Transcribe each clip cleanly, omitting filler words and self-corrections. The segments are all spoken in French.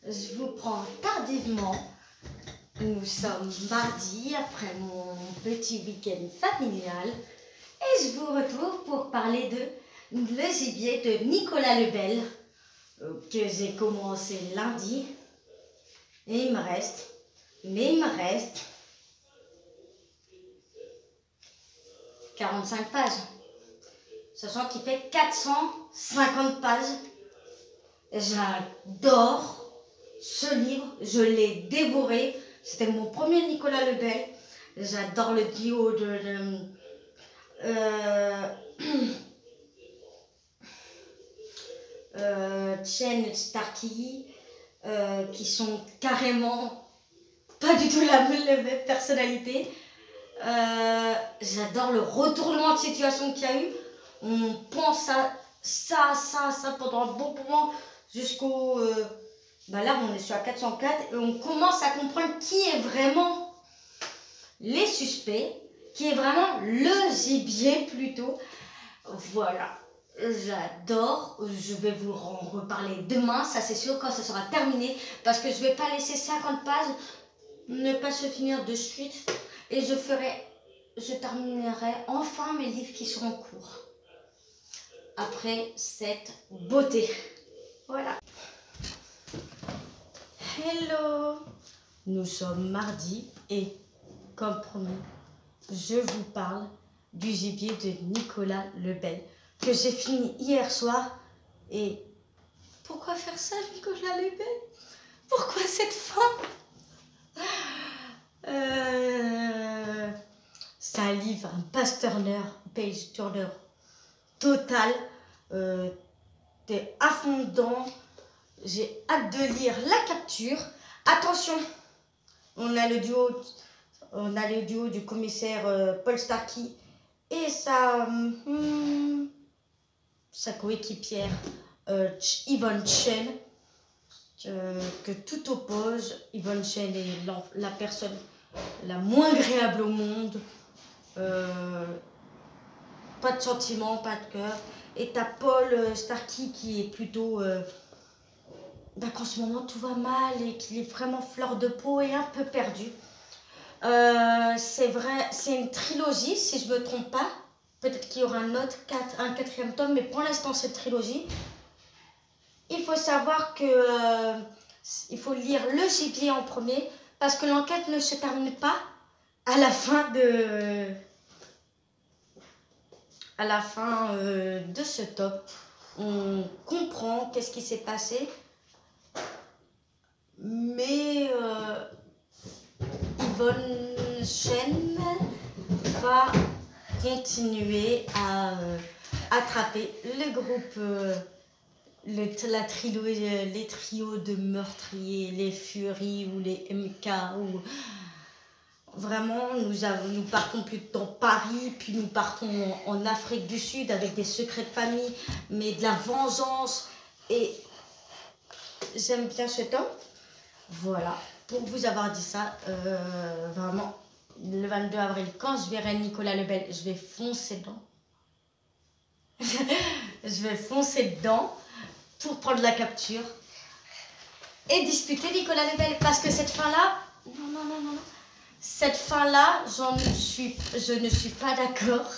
Je vous prends tardivement. Nous sommes mardi après mon petit week-end familial et je vous retrouve pour parler de Le gibier de Nicolas Lebel que j'ai commencé lundi et il me reste 45 pages, sachant qu'il fait 450 pages. J'adore ce livre, je l'ai dévoré. C'était mon premier Nicolas Lebel. J'adore le duo de Chen et Starkey, qui sont carrément pas du tout la même personnalité. J'adore le retournement de situation qu'il y a eu. On pense à ça pendant un bon moment jusqu'au... là, on est sur la 404 et on commence à comprendre qui est vraiment les suspects, qui est vraiment le gibier plutôt. Voilà, j'adore. Je vais vous en reparler demain, ça c'est sûr, quand ça sera terminé, parce que je vais pas laisser 50 pages ne pas se finir de suite et je terminerai enfin mes livres qui seront courts après cette beauté. Voilà. Hello, nous sommes mardi et comme promis, je vous parle du gibier de Nicolas Lebel que j'ai fini hier soir. Et pourquoi faire ça, Nicolas Lebel? Pourquoi cette fin? C'est un livre, un page turner total. T'es à fond dedans. J'ai hâte de lire la capture. Attention, on a le duo du commissaire Paul Starkey et sa coéquipière Yvonne Chen, que tout oppose. Yvonne Chen est la personne la moins agréable au monde. Pas de sentiments, pas de cœur. Et t'as Paul Starkey qui est plutôt... qu'en ce moment tout va mal et qu'il est vraiment fleur de peau et un peu perdu. C'est vrai, c'est une trilogie si je ne me trompe pas. Peut-être qu'il y aura un quatrième tome, mais pour l'instant c'est une trilogie. Il faut savoir que il faut lire Le gibier en premier, parce que l'enquête ne se termine pas à la fin de ce tome. On comprend qu'est-ce qui s'est passé, mais Yvonne Chen va continuer à attraper le groupe, les trios de meurtriers, les Furies ou les MK. Ou... Vraiment, nous partons plutôt dans Paris, puis nous partons en Afrique du Sud avec des secrets de famille, mais de la vengeance. Et j'aime bien ce tome. Voilà, pour vous avoir dit ça, vraiment, le 22 avril, quand je verrai Nicolas Lebel, je vais foncer dedans. Je vais foncer dedans pour prendre la capture et disputer Nicolas Lebel. Parce que cette fin-là, non. Cette fin-là, je ne suis pas d'accord.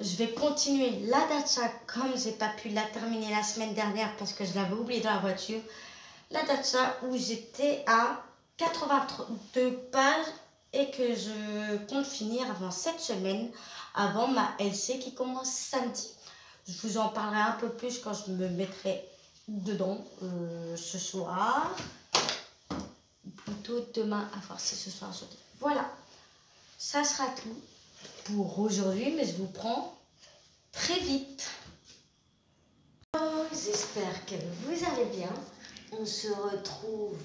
Je vais continuer la Dacha comme j'ai pas pu la terminer la semaine dernière parce que je l'avais oublié dans la voiture. La Dacha où j'étais à 82 pages et que je compte finir avant cette semaine, avant ma LC qui commence samedi. Je vous en parlerai un peu plus quand je me mettrai dedans ce soir. Plutôt demain, à voir si ce soir je... Voilà, ça sera tout pour aujourd'hui, mais je vous prends très vite. J'espère que vous allez bien. On se retrouve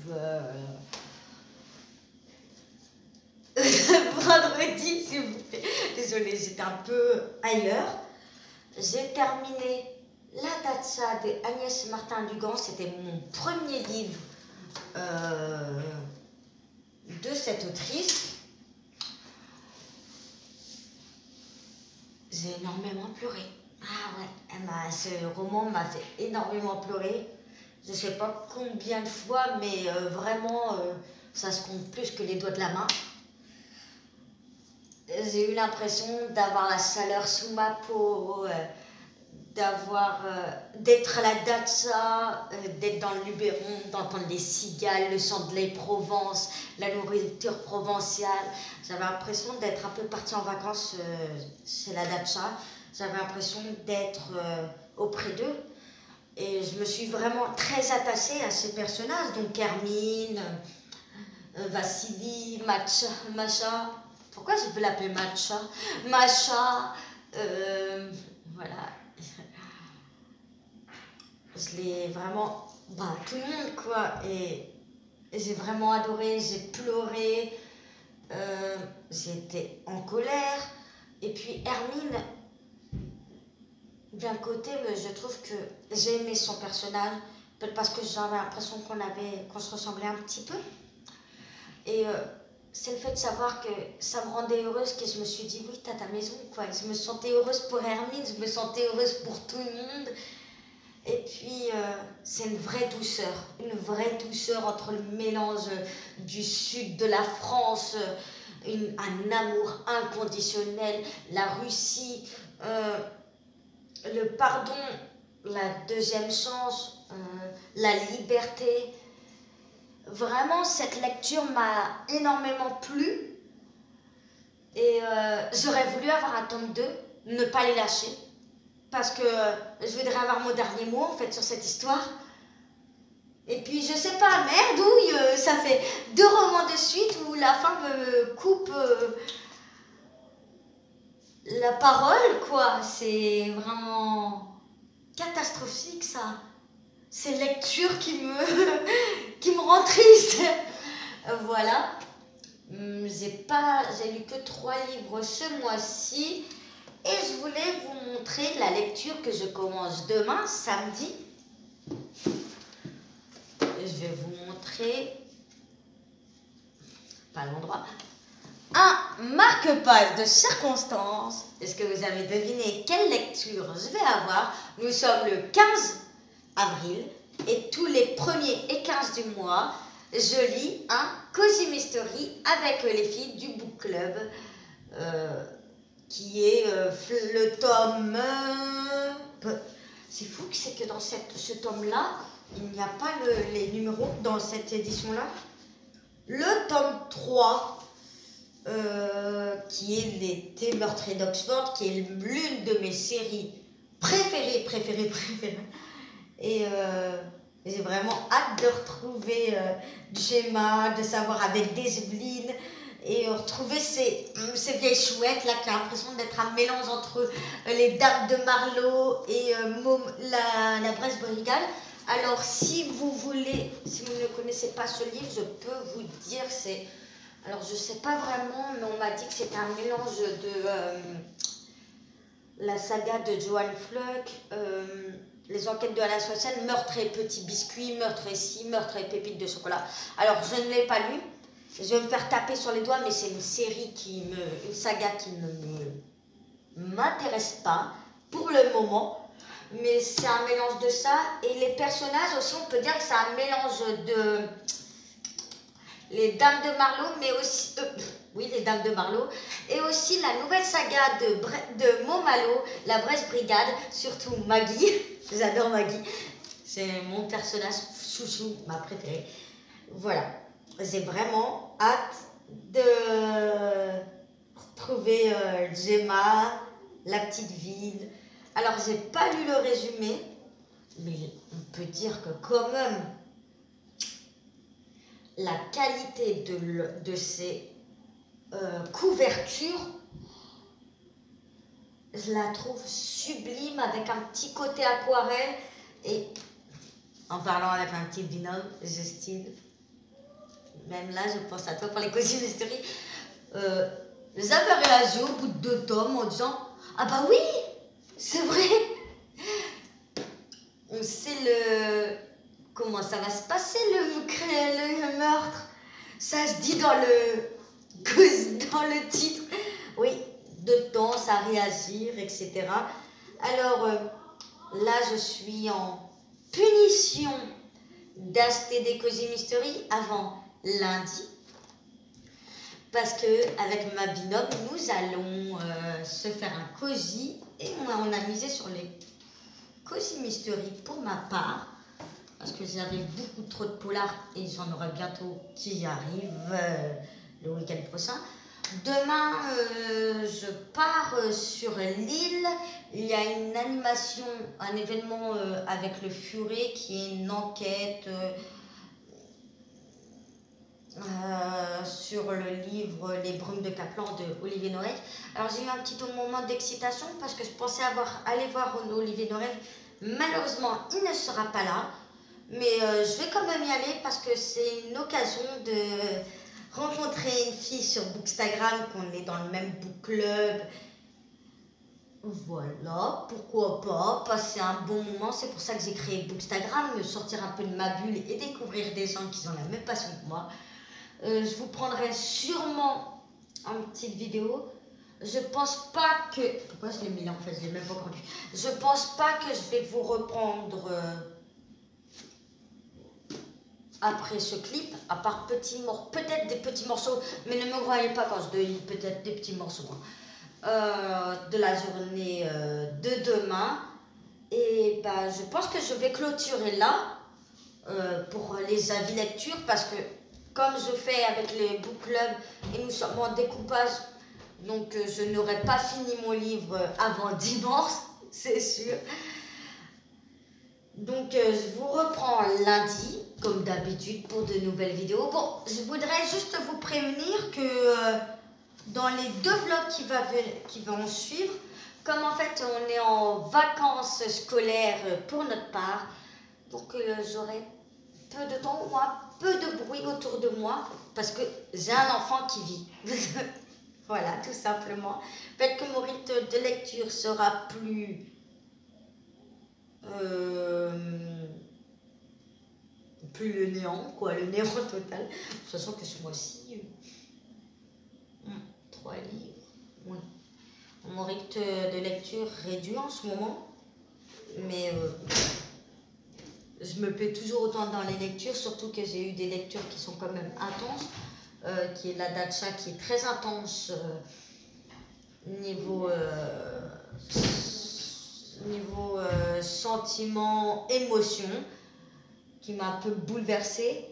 vendredi, s'il vous plaît. Désolée, j'étais un peu ailleurs. J'ai terminé La Dacha de Agnès Martin-Dugan. C'était mon premier livre de cette autrice. J'ai énormément pleuré. Ah ouais, ce roman m'a fait énormément pleurer. je ne sais pas combien de fois, mais vraiment, ça se compte plus que les doigts de la main. J'ai eu l'impression d'avoir la chaleur sous ma peau, d'être à la Dacha, d'être dans le Luberon, d'entendre les cigales, le chant de les Provence, la nourriture provençale. J'avais l'impression d'être un peu partie en vacances chez la Dacha. J'avais l'impression d'être auprès d'eux. Et je me suis vraiment très attachée à ces personnages, donc Hermine, Vassili, Macha. Pourquoi je veux l'appeler Macha? Macha, voilà. Je l'ai vraiment, tout le monde quoi, et j'ai vraiment adoré, j'ai pleuré, j'étais en colère, et puis Hermine, d'un côté, je trouve que j'ai aimé son personnage, peut-être parce que j'avais l'impression qu'on se ressemblait un petit peu, et c'est le fait de savoir que ça me rendait heureuse, que je me suis dit oui, t'as ta maison quoi, je me sentais heureuse pour Hermine, je me sentais heureuse pour tout le monde. Et puis, c'est une vraie douceur entre le mélange du sud de la France, un amour inconditionnel, la Russie, le pardon, la deuxième chance, la liberté. Vraiment, cette lecture m'a énormément plu et j'aurais voulu avoir un tome 2, ne pas les lâcher. Parce que je voudrais avoir mon dernier mot en fait sur cette histoire. Et puis je sais pas, merdouille, ça fait 2 romans de suite où la fin me coupe la parole quoi. C'est vraiment catastrophique ça. Ces lectures qui me rend triste. Voilà. J'ai lu que 3 livres ce mois-ci. Et je voulais vous montrer la lecture que je commence demain, samedi. Je vais vous montrer, pas l'endroit, un marque-page de circonstance. Est-ce que vous avez deviné quelle lecture je vais avoir? Nous sommes le 15 avril et tous les 1er et 15 du mois, je lis un Cozy Mystery avec les filles du book club. Qui est le tome... c'est fou que c'est que dans ce tome-là, il n'y a pas les numéros dans cette édition-là. Le tome 3, qui est L'été meurtrier d'Oxford, qui est l'une de mes séries préférées. Et j'ai vraiment hâte de retrouver Gemma, de savoir avec Desveline, et retrouver ces vieilles chouettes là qui a l'impression d'être un mélange entre les Dames de Marlowe et la Bresse Brigade. Alors si vous ne connaissez pas ce livre, je peux vous dire c'est... Alors je sais pas vraiment, mais on m'a dit que c'était un mélange de la saga de Joanne Fluck, les enquêtes de Alain Soissel, Meurtre et Petit Biscuit, Meurtre et ci, Meurtre et Pépites de chocolat. Alors je ne l'ai pas lu. Je vais me faire taper sur les doigts, mais c'est une saga qui ne m'intéresse pas pour le moment. Mais c'est un mélange de ça. Et les personnages aussi, on peut dire que c'est un mélange de les Dames de Marlowe, mais aussi... oui, les Dames de Marlowe. Et aussi la nouvelle saga de Momalo, la Bresse Brigade, surtout Maggie. J'adore Maggie. C'est mon personnage chouchou, ma préférée. Voilà. J'ai vraiment hâte de retrouver Gemma, la petite ville. Alors, j'ai pas lu le résumé, mais on peut dire que quand même, la qualité de ces couvertures, je la trouve sublime avec un petit côté aquarelle. Et en parlant avec un petit binôme, Justine, même là, je pense à toi pour les Cozy Mystery. J'avais réagi au bout de 2 tomes en disant « Ah bah oui, c'est vrai !» On sait comment ça va se passer, le meurtre. Ça se dit dans le titre. Oui, de temps à réagir, etc. Alors, là, je suis en punition d'acheter des Cozy Mystery avant lundi. Parce que avec ma binôme, nous allons se faire un cosy et on a misé sur les Cozy Mystery pour ma part. Parce que j'avais beaucoup trop de polars et j'en aurai bientôt qui arrivent le week-end prochain. Demain, je pars sur l'île. Il y a une animation, un événement avec le Furet qui est une enquête sur le livre Les Brumes de Caplan de Olivier Norek. Alors j'ai eu un petit moment d'excitation parce que je pensais aller voir Olivier Norek. Malheureusement, il ne sera pas là. Mais je vais quand même y aller parce que c'est une occasion de rencontrer une fille sur Bookstagram, qu'on est dans le même book club. Voilà, pourquoi pas, passer un bon moment. C'est pour ça que j'ai créé Bookstagram, me sortir un peu de ma bulle et découvrir des gens qui ont la même passion que moi. Je vous prendrai sûrement une petite vidéo. Je pense pas que... Pourquoi je l'ai mis là en fait, je l'ai même pas rendu. Je pense pas que je vais vous reprendre... après ce clip, à part peut-être des petits morceaux, mais ne me croyez pas quand je dis peut-être des petits morceaux de la journée de demain. Et bah, je pense que je vais clôturer là pour les avis lecture parce que comme je fais avec les book clubs et nous sommes en découpage, donc je n'aurai pas fini mon livre avant dimanche, c'est sûr. Donc je vous reprends lundi, comme d'habitude, pour de nouvelles vidéos. Bon, je voudrais juste vous prévenir que dans les 2 vlogs qui vont suivre, comme en fait on est en vacances scolaires pour notre part, donc j'aurai peu de temps ou un peu de bruit autour de moi, parce que j'ai un enfant qui vit. Voilà, tout simplement. Peut-être que mon rythme de lecture sera plus... plus le néant, quoi, le néant total. De toute façon que ce mois-ci, 3 livres, oui. Mon rythme de lecture réduit en ce moment, mais je me plais toujours autant dans les lectures, surtout que j'ai eu des lectures qui sont quand même intenses, qui est la Dacha qui est très intense niveau sentiment, émotion, qui m'a un peu bouleversée.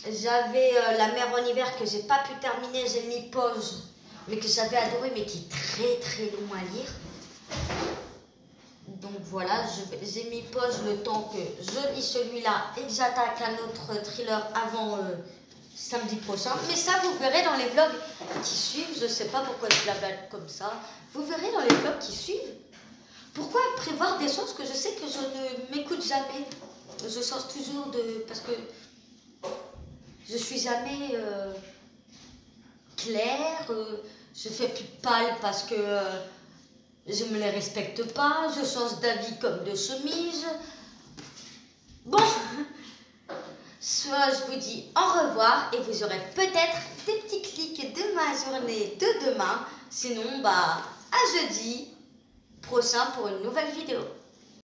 J'avais La mer en hiver que j'ai pas pu terminer, j'ai mis pause, mais que j'avais adoré, mais qui est très très long à lire. Donc voilà, j'ai mis pause le temps que je lis celui-là et que j'attaque un autre thriller avant samedi prochain. Mais ça, vous verrez dans les vlogs qui suivent. Je sais pas pourquoi je blablate comme ça. Vous verrez dans les vlogs qui suivent. Pourquoi prévoir des choses que je sais que je ne m'écoute jamais? Je change toujours de... Parce que je suis jamais claire. Je fais plus de pâle parce que je me les respecte pas. Je change d'avis comme de chemise. Bon, soit je vous dis au revoir et vous aurez peut-être des petits clics de ma journée de demain. Sinon, bah, à jeudi prochain pour une nouvelle vidéo.